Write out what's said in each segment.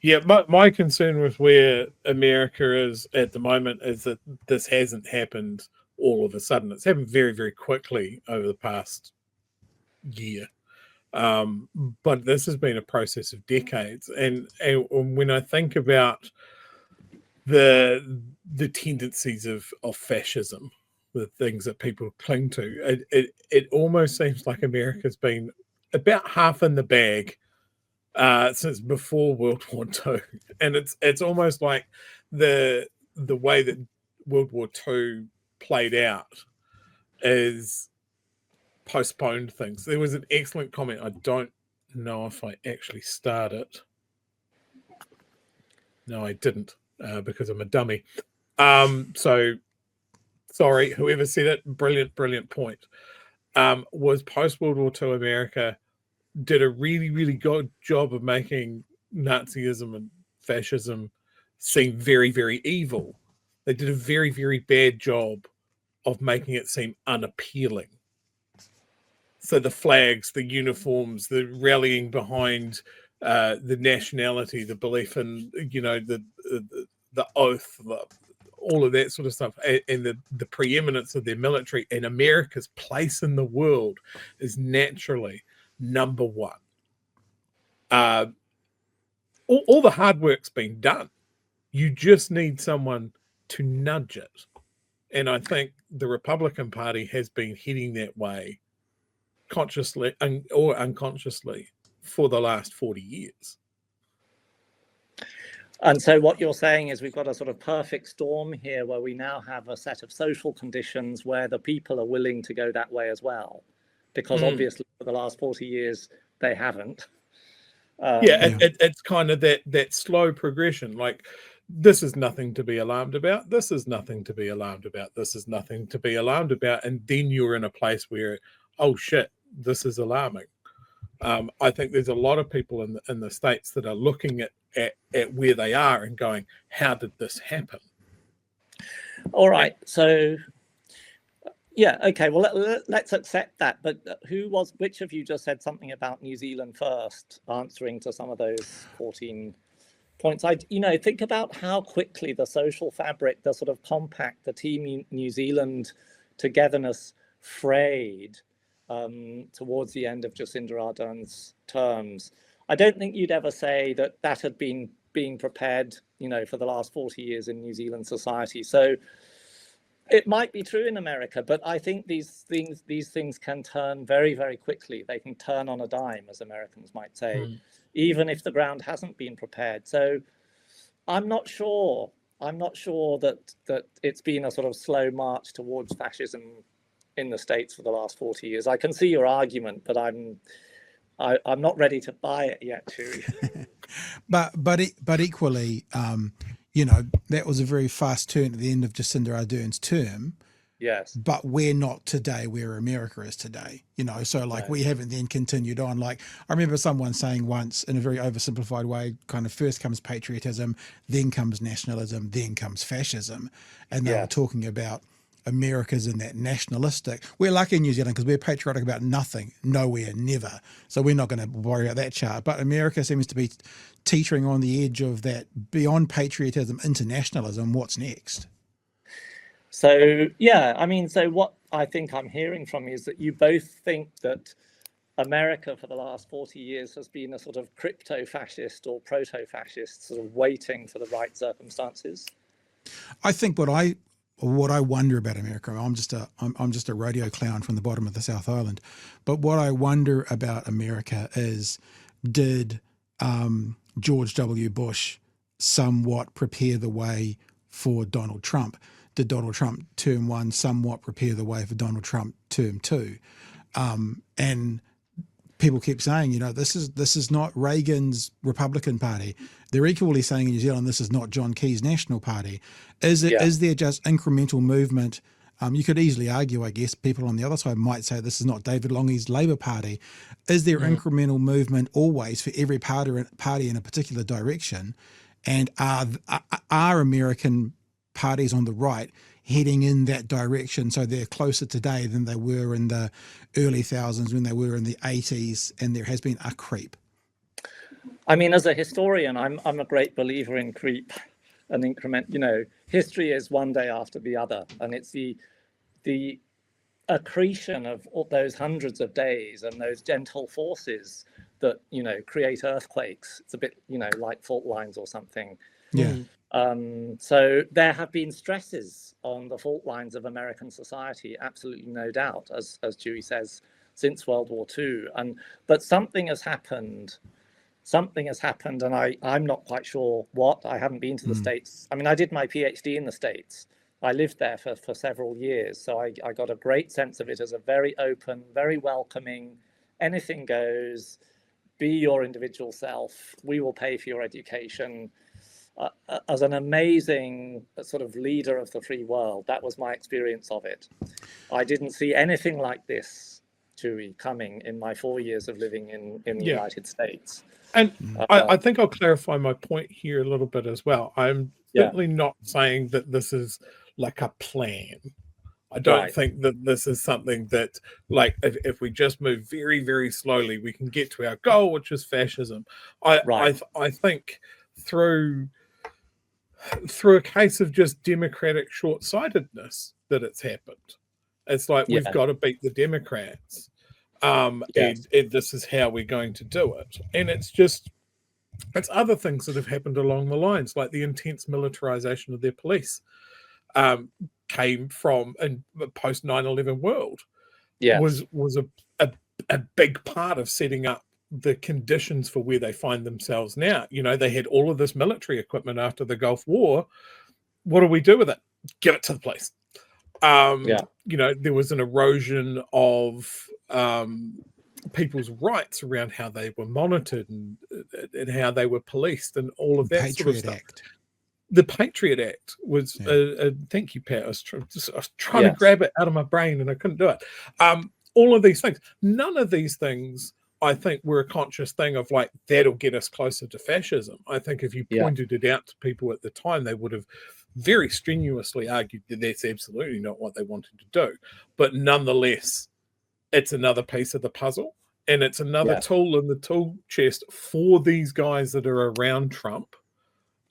Yeah, my concern with where America is at the moment is that this hasn't happened all of a sudden. It's happened very, very quickly over the past year. But this has been a process of decades. And when I think about the tendencies of fascism, the things that people cling to, it almost seems like America's been about half in the bag since before World War II, and it's almost like the way that World War II played out is postponed things. There was an excellent comment. I don't know if I actually started. No, I didn't because I'm a dummy. So sorry, whoever said it. Brilliant point. Was post World War II America did a really, really good job of making Nazism and fascism seem very, very evil. They did a very, very bad job of making it seem unappealing. So the flags, the uniforms, the rallying behind the nationality, the belief in, the oath, all of that sort of stuff, and the preeminence of their military and America's place in the world is naturally number one. All the hard work's been done. You just need someone to nudge it. And I think the Republican Party has been heading that way consciously or unconsciously for the last 40 years. And so what you're saying is we've got a sort of perfect storm here where we now have a set of social conditions where the people are willing to go that way as well. Because obviously for the last 40 years, they haven't. It's kind of that slow progression. Like, this is nothing to be alarmed about. This is nothing to be alarmed about. This is nothing to be alarmed about. And then you're in a place where, oh shit, this is alarming. I think there's a lot of people in the States that are looking at where they are and going, how did this happen? All right. So, yeah, okay. Well, let's accept that. But which of you just said something about New Zealand first, answering to some of those 14 points? Think about how quickly the social fabric, the sort of compact, the Team New Zealand togetherness frayed towards the end of Jacinda Ardern's terms. I don't think you'd ever say that had been being prepared, for the last 40 years in New Zealand society. So it might be true in America, but I think these things can turn very, very quickly. They can turn on a dime, as Americans might say, even if the ground hasn't been prepared. So I'm not sure that it's been a sort of slow march towards fascism in the States for the last 40 years. I can see your argument, but I'm not ready to buy it yet, Chewie. but equally, that was a very fast turn at the end of Jacinda Ardern's term. Yes. But we're not today where America is today, so we haven't then continued on. Like, I remember someone saying once in a very oversimplified way, kind of first comes patriotism, then comes nationalism, then comes fascism. And they were talking about America's in that nationalistic. We're lucky in New Zealand because we're patriotic about nothing, nowhere, never. So we're not going to worry about that chart. But America seems to be teetering on the edge of that beyond patriotism into nationalism. What's next? So, so what I think I'm hearing from you is that you both think that America for the last 40 years has been a sort of crypto-fascist or proto-fascist, sort of waiting for the right circumstances. I think what I wonder about America, I'm just a rodeo clown from the bottom of the South Island, but what I wonder about America is, did George W. Bush somewhat prepare the way for Donald Trump? Did Donald Trump term 1 somewhat prepare the way for Donald Trump term 2? And people keep saying, this is not Reagan's Republican Party. They're equally saying in New Zealand, this is not John Key's National Party. Is there just incremental movement? You could easily argue, I guess, people on the other side might say this is not David Longie's Labour Party. Is there incremental movement always for every party in a particular direction? And are American parties on the right heading in that direction, so they're closer today than they were in the early thousands, when they were in the 80s, and there has been a creep? I mean, as a historian, I'm a great believer in creep and increment. You know, history is one day after the other, and it's the accretion of all those hundreds of days and those gentle forces that, you know, create earthquakes. It's a bit, you know, like fault lines or something. Yeah. So there have been stresses on the fault lines of American society, absolutely no doubt, as Chewie says, since World War II. But something has happened. Something has happened, and I'm not quite sure what. I haven't been to the States. I mean, I did my PhD in the States. I lived there for several years, so I got a great sense of it as a very open, very welcoming, anything goes, be your individual self, we will pay for your education. As an amazing sort of leader of the free world, that was my experience of it. I didn't see anything like this, Chewie, coming in my 4 years of living in the United States. And I think I'll clarify my point here a little bit as well. I'm certainly not saying that this is like a plan. I don't think that this is something that, like, if we just move very, very slowly, we can get to our goal, which is fascism. I think through a case of just democratic short-sightedness that it's happened. It's like, we've got to beat the Democrats. And this is how we're going to do it. And it's other things that have happened along the lines, like the intense militarization of their police came from a post 9/11 world. Was a big part of setting up the conditions for where they find themselves now. You know, they had all of this military equipment after the Gulf War. What do we do with it? Give it to the police. You know, there was an erosion of people's rights around how they were monitored and how they were policed and all of that Patriot sort of stuff. Act. The Patriot Act was, thank you, Pat. I was trying to grab it out of my brain and I couldn't do it. All of these things, none of these things, I think, were a conscious thing of like, that'll get us closer to fascism. I think if you pointed it out to people at the time, they would have very strenuously argued that that's absolutely not what they wanted to do. But nonetheless, it's another piece of the puzzle, and it's another tool in the tool chest for these guys that are around Trump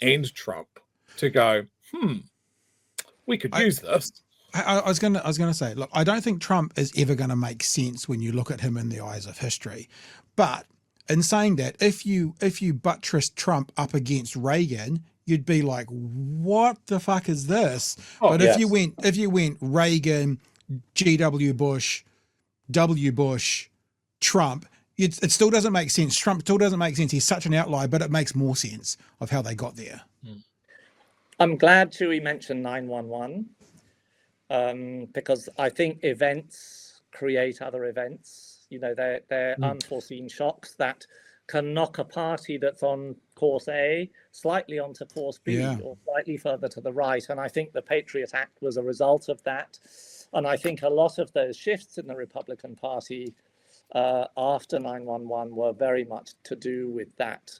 and Trump to go, we could use this. I was gonna say, look, I don't think Trump is ever going to make sense when you look at him in the eyes of history. But in saying that, if you buttressed Trump up against Reagan, you'd be like, what the fuck is this? But if you went Reagan, G.W. Bush, W. Bush, Trump, it still doesn't make sense. Trump still doesn't make sense. He's such an outlier, but it makes more sense of how they got there. I'm glad Chewie mentioned 9/11 because I think events create other events. You know, they're unforeseen shocks that can knock a party that's on course A slightly onto course B or slightly further to the right. And I think the Patriot Act was a result of that. And I think a lot of those shifts in the Republican Party after 9/11 were very much to do with that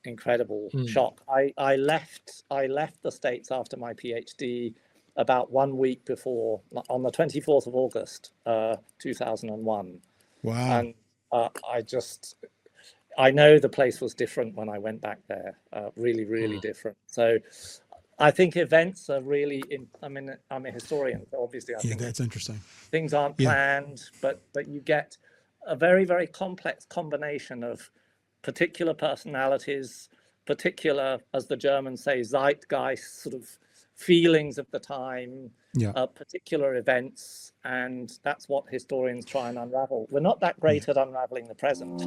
incredible shock. I left the States after my PhD about 1 week before, on the 24th of August, 2001. Wow. And I know the place was different when I went back there, really, really different. So I think events are really, I mean, I'm a historian, so obviously I think that's interesting. Things aren't planned, but you get a very, very complex combination of particular personalities, particular, as the Germans say, zeitgeist, sort of feelings of the time, particular events, and that's what historians try and unravel. We're not that great at unraveling the present.